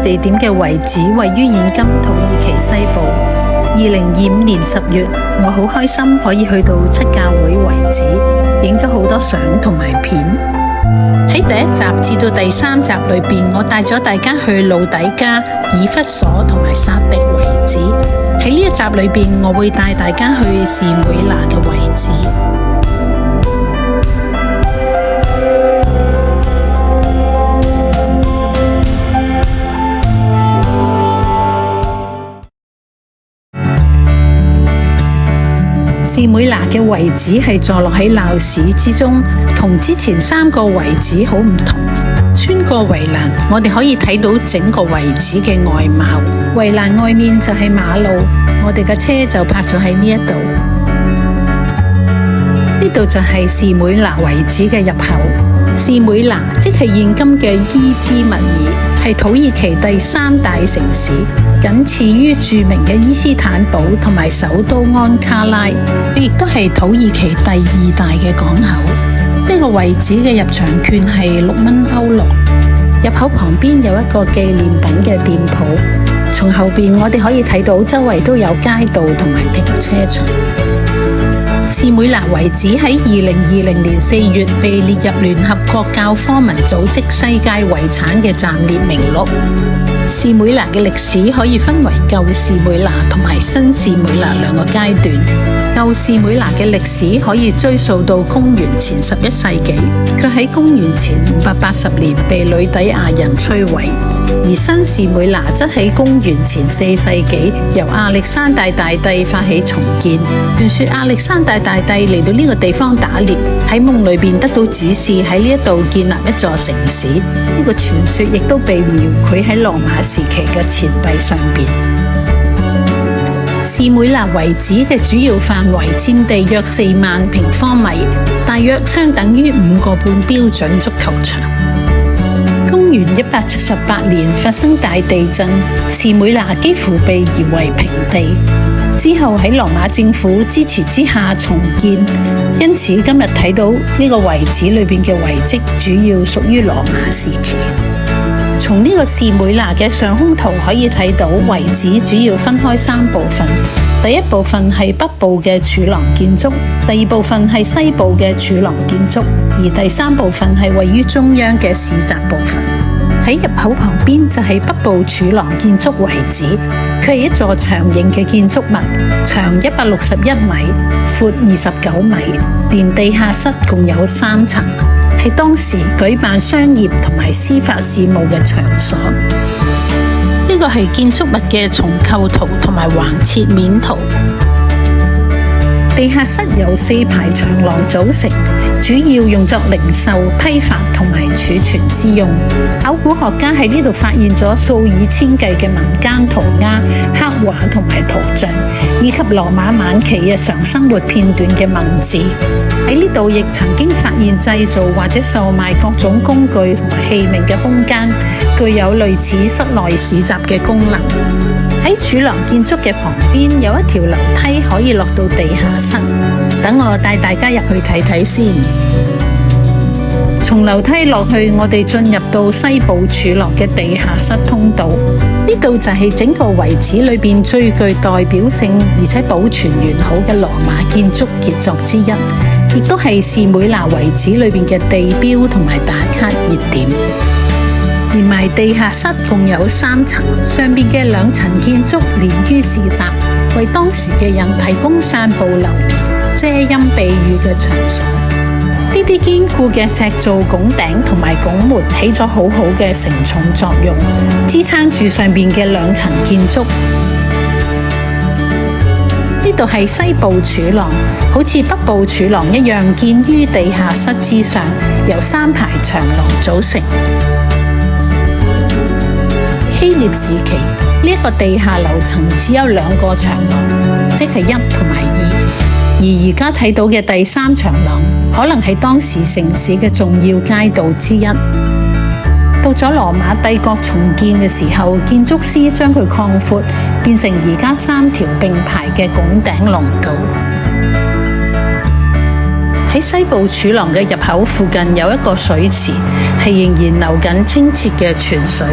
地點嘅遺址位於現今土耳其西部。2025年10月，我好開心可以去到七教會遺址，影咗好多相同埋片。喺第一集至到第3集裏邊，我帶咗大家去路底加、以弗所同埋撒狄遺址。喺呢一集裏邊，我會帶大家去士每拿嘅遺址。士每拿嘅遺址係坐落喺鬧市之中，同之前3個遺址好唔同。穿過圍欄，我哋可以睇到整個遺址嘅外貌。圍欄外面就係馬路，我哋嘅車就泊咗喺呢一度。呢度就係士每拿遺址嘅入口。士每拿即係現今嘅伊茲密爾，係土耳其第3大城市，僅次於著名嘅伊斯坦堡同埋首都安卡拉，亦都係土耳其第2大嘅港口。呢個遺址嘅入場券係6蚊歐羅。入口旁邊有一個紀念品嘅店鋪，從後邊我哋可以睇到周圍都有街道同埋停車場。士每拿遺址喺2020年4月被列入聯合國教科文組織世界遺產嘅暫列名錄。士每拿嘅歷史可以分為舊士每拿同埋新士每拿2個階段。舊士每拿嘅歷史可以追溯到公元前11世紀，佢喺公元前580年被呂底亞人摧毀；而新士每拿則喺公元前4世紀由亞歷山大大帝發起重建。傳說亞歷山大大帝嚟到呢個地方打獵，喺夢裏邊得到指示喺呢一度建立一座城市。呢個傳說亦都被描繪喺羅馬時期嘅錢幣上邊。士每拿遺址嘅主要範圍佔地約4萬平方米，大約相等於5個半標準足球場。公元178年發生大地震，士每拿幾乎被夷為平地。之後喺羅馬政府支持之下重建，因此今日睇到呢個遺址裏邊嘅遺跡，主要屬於羅馬時期。從呢個士每拿嘅上空圖可以睇到，遺址主要分開3部分。第一部分係北部嘅柱廊建築，第二部分係西部嘅柱廊建築，而第3部分係位於中央嘅市集部分。喺入口旁邊就係北部柱廊建築遺址，佢係一座長形嘅建築物，長161米，闊29米，連地下室共有3層。係當時舉辦商業同埋司法事務嘅場所。呢個係建築物嘅重構圖同埋橫切面圖。地下室由4排長廊組成，主要用作零售、批發同埋儲存之用。考古學家喺呢度發現咗數以千計嘅民間塗鴉、刻畫同埋圖像，以及羅馬晚期日常生活片段嘅文字。喺呢度亦曾經發現製造或者售賣各種工具同埋器皿嘅空間，具有類似室內市集嘅功能。喺柱廊建築嘅旁邊有一條樓梯可以落到地下室，等我帶大家入去睇睇先。從樓梯落去，我哋進入到西部柱廊嘅地下室通道。呢度就係整個遺址裏邊最具代表性而且保存完好嘅羅馬建築傑作之一，亦都係士每拿遺址裏邊嘅地標同埋打卡熱點。連埋地下室共有3層，上邊嘅2層建築連於市集，為當時嘅人提供散步留言、遮陰避雨嘅場所。呢啲堅固嘅石造拱頂同埋拱門起咗好好嘅承重作用，支撐住上邊嘅2層建築。呢度係西部柱廊，好似北部柱廊一樣，建於地下室之上，由3排長廊組成。希臘時期呢一個地下樓層只有2個長廊，即係1同埋2，而而家睇到嘅第3長廊可能係當時城市嘅重要街道之一。到咗羅馬帝國重建嘅時候，建築師將佢擴闊，變成而家3條並排嘅拱頂廊道。喺西部柱廊嘅入口附近有一個水池，係仍然流緊清澈嘅泉水。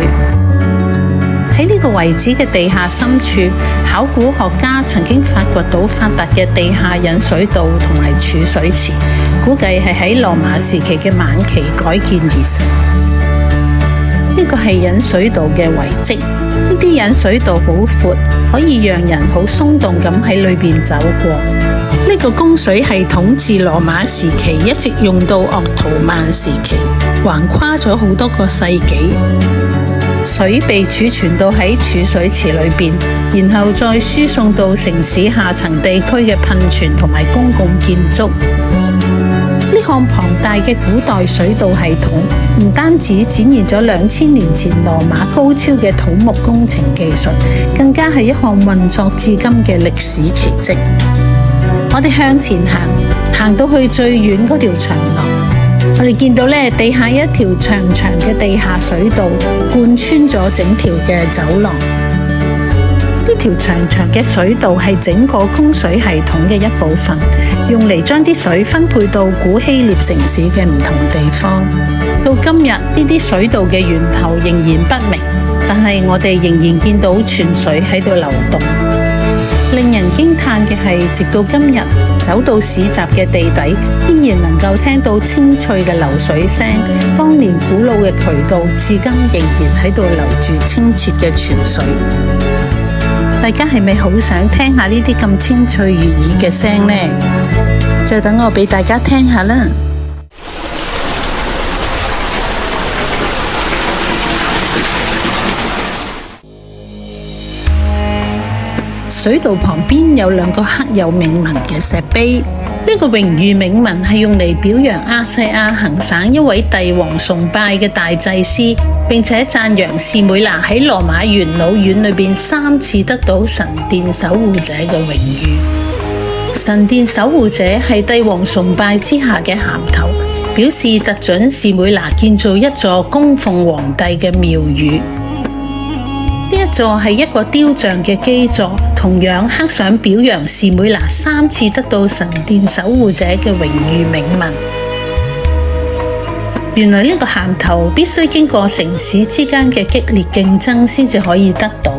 喺呢個遺址嘅地下深處，考古學家曾經發掘到發達嘅地下引水道同埋儲水池，估計係喺羅馬時期嘅晚期改建而成。呢個係引水道嘅遺跡，呢啲引水道好闊，可以讓人好鬆動咁喺裏邊走過。呢個供水系統自羅馬時期一直用到鄂圖曼時期，橫跨咗好多個世紀。水被儲存到喺儲水池裏邊，然後再輸送到城市下層地區嘅噴泉同埋公共建築。呢項龐大嘅古代水道系統唔單止展現咗2000年前羅馬高超嘅土木工程技術，更加係一項運作至今嘅歷史奇蹟。我哋向前行到去最遠嗰條長廊，我哋見到地下一條長長嘅地下水道貫穿咗整條嘅走廊。呢條長長嘅水道係整個供水系統嘅一部分，用嚟將啲水分配到古希臘城市嘅唔同地方。到今日，呢啲水道嘅源頭仍然不明，但係我哋仍然見到泉水喺度流動。令人驚嘆嘅係，直到今日走到市集嘅地底，依然能夠聽到清脆嘅流水聲。當年古老嘅渠道，至今仍然喺度流住清澈嘅泉水。大家係咪好想聽下呢啲咁清脆悅耳嘅聲呢？就等我俾大家聽下啦。水道旁邊有2個刻有銘文嘅石碑，呢個榮譽銘文係用嚟表揚亞細亞行省一位帝王崇拜嘅大祭司，並且讚揚士每拿喺羅馬元老院裏邊3次得到神殿守護者嘅榮譽。神殿守護者係帝王崇拜之下嘅銜頭，表示特准士每拿建造一座供奉皇帝嘅廟宇。呢一座係一個雕像嘅基座，同樣刻上表揚士每拿3次得到神殿守護者嘅榮譽銘文。原來呢個銜頭必須經過城市之間嘅激烈競爭先至可以得到，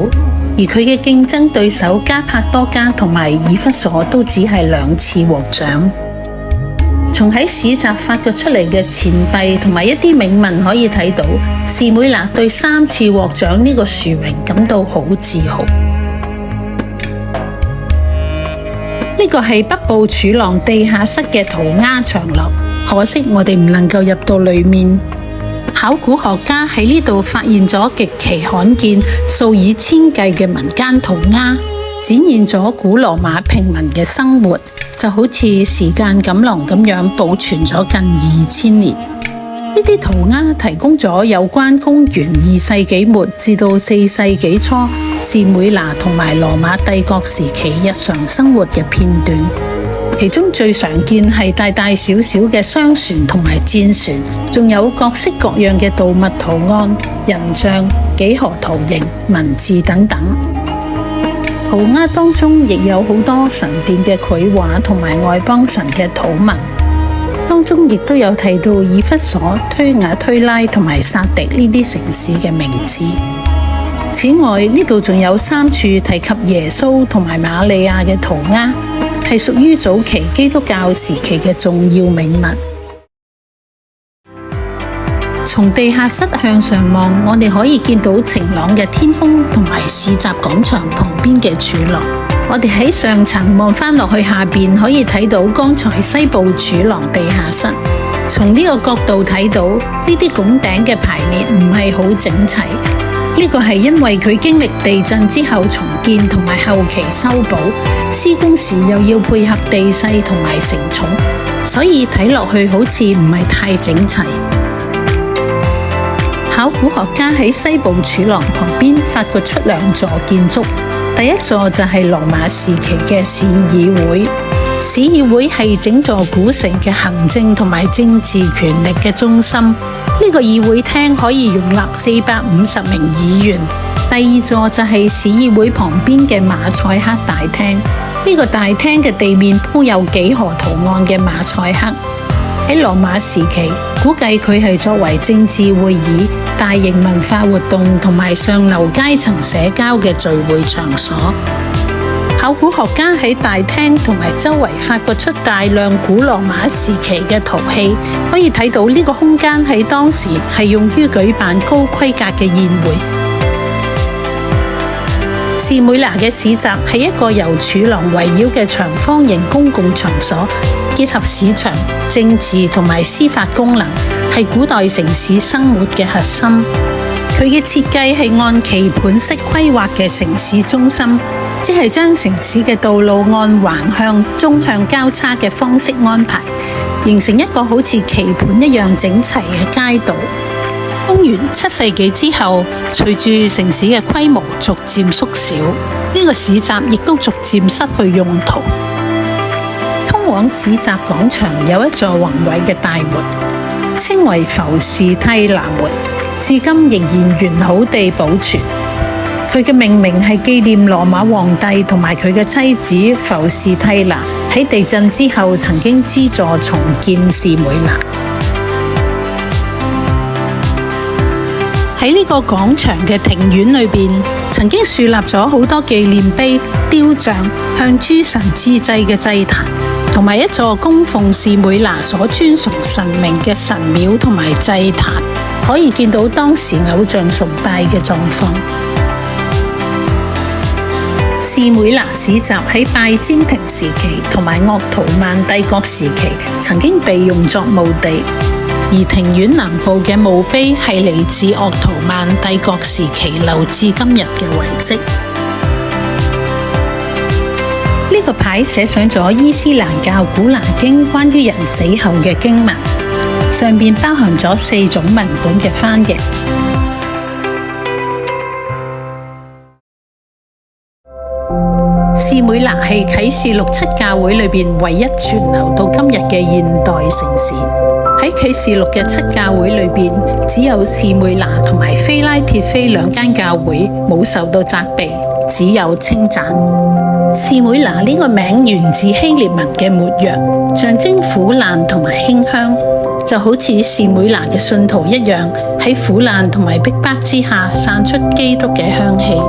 而佢嘅競爭對手加帕多家同埋以弗所都只係2次獲獎。從喺市集發掘出嚟嘅錢幣同埋一啲銘文可以睇到，士每拿對3次獲獎呢個殊榮感到好自豪。呢個係北部柱廊地下室嘅塗鴉長廊，可惜我哋唔能夠入到裏面。考古學家喺呢度發現咗極其罕見、數以千計嘅民間塗鴉，展現咗古羅馬平民嘅生活，就好似時間錦囊咁樣保存咗近2000年。呢啲塗鴉提供咗有關公元2世紀末至到4世紀初士每拿同埋羅馬帝國時期日常生活嘅片段，其中最常見係大大小小嘅商船同埋戰船，仲有各式各樣嘅動物圖案、人像、幾何圖形、文字等等。塗鴉當中亦有好多神殿嘅繪畫同埋外邦神嘅土文，當中亦都有提到以弗所、推雅推拉同埋撒狄呢啲城市嘅名字。此外，呢度仲有3處提及耶穌同埋瑪利亞嘅塗鴉，係屬於早期基督教時期嘅重要銘文。從地下室向上望，我哋可以見到晴朗嘅天空同埋市集廣場旁邊嘅柱廊。我哋喺上層望返落去下邊，可以睇到剛才西部柱廊地下室。從呢個角度睇到，呢啲拱頂嘅排列唔係好整齊。呢個係因為佢經歷地震之後重建同埋後期修補，施工時又要配合地勢同埋承重，所以睇落去好似唔係太整齊。考古學家喺西部柱廊旁邊發掘出2座建築，第一座就係羅馬時期嘅市議會。市議會係整座古城嘅行政同埋政治權力嘅中心。呢個議會廳可以容納450名議員。第2座就係市議會旁邊嘅馬賽克大廳。呢個大廳嘅地面鋪有幾何圖案嘅馬賽克。喺羅馬時期，估計佢係作為政治會議、大型文化活動同埋上流階層社交嘅聚會場所。考古學家喺大廳同埋周圍發掘出大量古羅馬時期嘅陶器，可以睇到呢個空間喺當時係用於舉辦高規格嘅宴會。士每拿嘅市集係一個由柱廊圍繞嘅長方形公共場所，結合市場、政治同埋司法功能，係古代城市生活嘅核心。佢嘅設計係按棋盤式規劃嘅城市中心，即係將城市嘅道路按橫向、縱向交叉嘅方式安排，形成一個好似棋盤一樣整齊嘅街道。公元7世紀之後，隨住城市嘅規模逐漸縮小，呢個市集亦都逐漸失去用途。通往市集廣場有一座宏偉嘅大門，稱為浮士梯拿門，至今仍然完好地保存。佢嘅命名係紀念羅馬皇帝同埋佢嘅妻子浮士梯拿喺地震之後曾經資助重建士每拿。喺呢個廣場嘅庭院裏邊，曾經樹立咗好多紀念碑、雕像、向諸神致祭嘅祭壇，同埋一座供奉士每拿所尊崇神明嘅神廟同埋祭壇，可以見到當時偶像崇拜嘅狀況。士每拿市集喺拜占庭時期同埋鄂圖曼帝國時期曾經被用作墓地。而庭院南部嘅墓碑係嚟自鄂圖曼帝國時期留至今日嘅遺跡。呢個牌寫上咗伊斯蘭教古蘭經關於人死後嘅經文，上面包含咗4種文本嘅翻譯。士每拿係啟示錄7教會裏邊唯一存留到今日嘅現代城市。喺啟示錄嘅7教會裏邊，只有士每拿同埋非拉鐵非2間教會冇受到責備，只有稱讚。士每拿呢個名源自希臘文嘅沒藥，象徵苦難同埋馨香，就好似士每拿嘅信徒一樣，喺苦難同埋逼迫之下散出基督嘅香氣。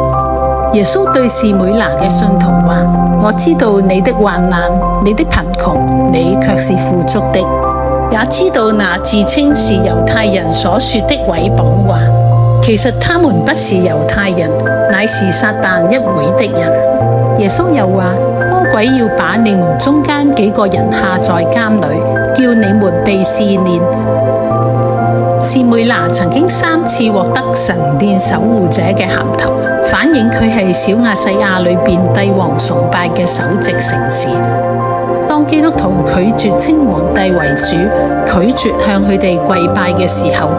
耶穌對士每拿嘅信徒話：我知道你的患難，你的貧窮，你卻是富足的。也知道那自稱是猶太人所說的毀謗話，其實他們不是猶太人，乃是撒旦一會的人。耶穌又話：魔鬼要把你們中間幾個人下在監裏，叫你們被試煉。士每拿曾經3次獲得神殿守護者嘅銜頭，反映佢係小亞細亞裏邊帝王崇拜嘅首席城市。當基督徒拒絕稱皇帝為主，拒絕向佢哋跪拜嘅時候，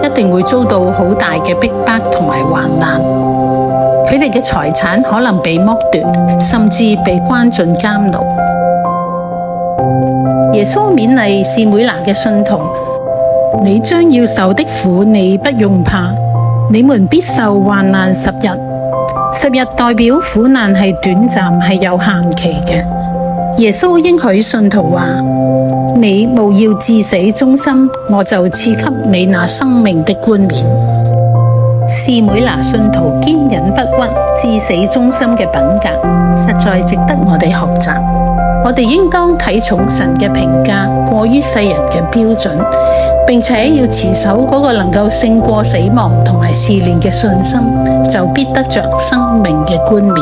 一定會遭到好大嘅逼迫同埋患難。佢哋嘅財產可能被剝奪，甚至被關進監牢。耶穌勉勵士每拿嘅信徒：你將要受的苦，你不用怕。你們必受患難10日。10日代表苦難係短暫，係有限期嘅。耶穌應許信徒話：你務要至死忠心，我就賜給你那生命的冠冕。士每拿信徒堅忍不屈、至死忠心嘅品格，實在值得我哋學習。我哋應當睇重神嘅評價，過於世人嘅標準，並且要持守嗰個能夠勝過死亡同埋試煉嘅信心，就必得着生命嘅冠冕。